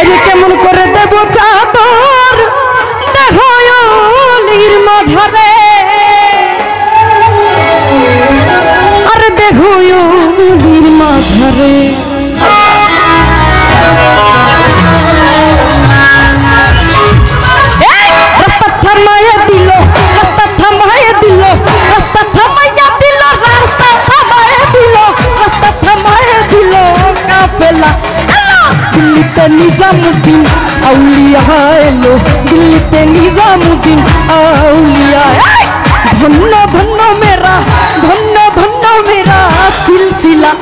আরে কেমন করে দেব চাদর দেখো অলির মাঝারে আরে দেখো অলির মাঝারে রাস্তা থামাইয়া দিল রাস্তা থামাইয়া দিল রাস্তা থামাইয়া দিল রাস্তা থামাইয়া দিল রাস্তা থামাইয়া দিল কাফেলা দিল্লিতে নিজামুদ্দিন আউলিয়া এলো দিল্লিতে নিজামুদ্দিন আউলিয়া ধন্য ধন্য মেরা সিলসিলা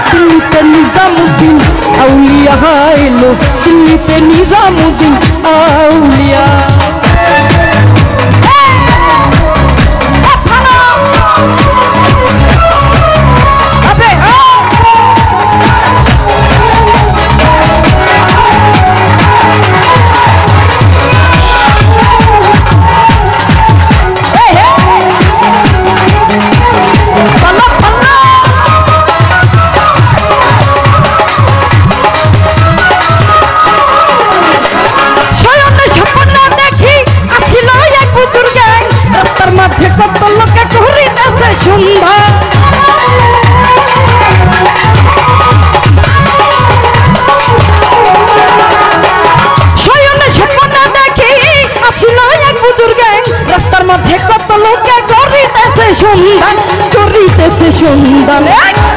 দিল্লিতে নিজামুদ্দিন আউলিয়া এলো দিল্লিতে নিজামুদ্দিন আউলিয়া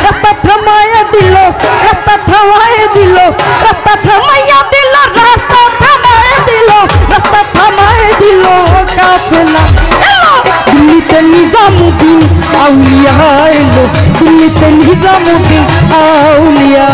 রাস্তা থামাইয়া দিল রাস্তা থামাইয়া দিল রাস্তা থামাইয়া দিল রাস্তা থামাইয়া দিল রাস্তা থামাইয়া দিল কাফেলা দিল্লিতে নিজামুদ্দিন আউলিয়া এলো দিল্লিতে নিজামুদ্দিন আউলিয়া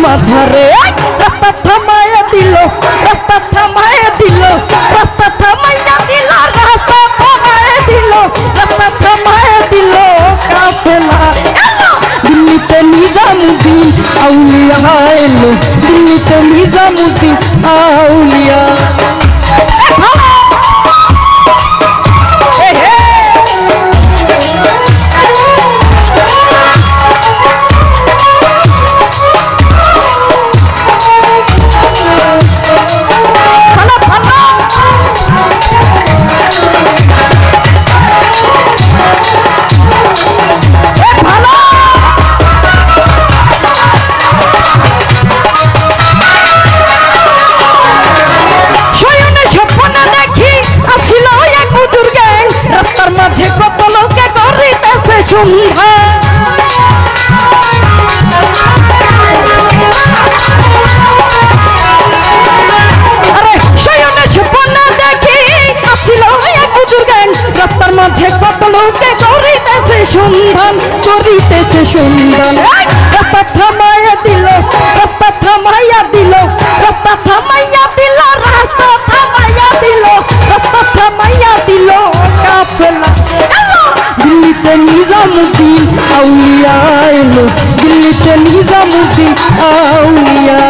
মাঝারে রাস্তা থামাইয়া দিল রাস্তা থামাইয়া দিল রাস্তা থামাইয়া দিল রাস্তা থামাইয়া দিল রাস্তা থামাইয়া দিল কাফেলা দিল্লিতে নিজামুদ্দিন আউলিয়া এলো দিল্লিতে নিজামুদ্দিন আউলিয়া সন্ধান করিতেছে সন্ধান রাস্তা থামাইয়া দিল রাস্তা থামাইয়া দিল রাস্তা থামাইয়া দিল রাস্তা থামাইয়া দিল রাস্তা থামাইয়া দিল কাফেলা দিল্লিতে নিজামুদ্দিন আউলিয়া এলো দিল্লিতে নিজামুদ্দিন আউলিয়া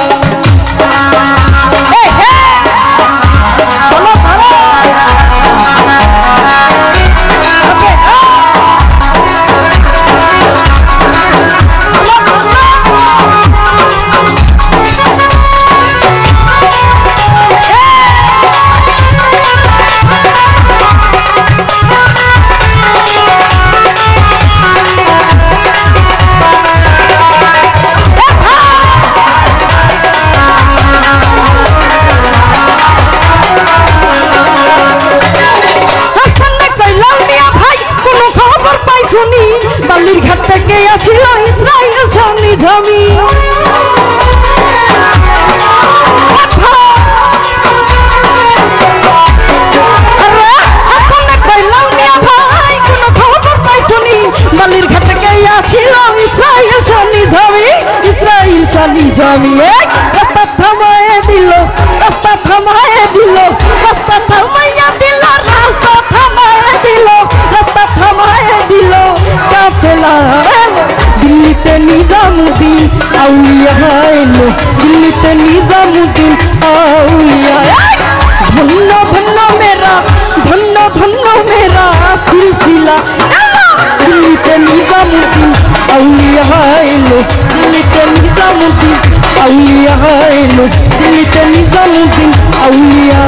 নিজামুদ্দিন আউলিয়া এলো দিল্লিতে নিজামুদ্দিন আউলিয়া এলো দিল্লিতে নিজামুদ্দিন আউলিয়া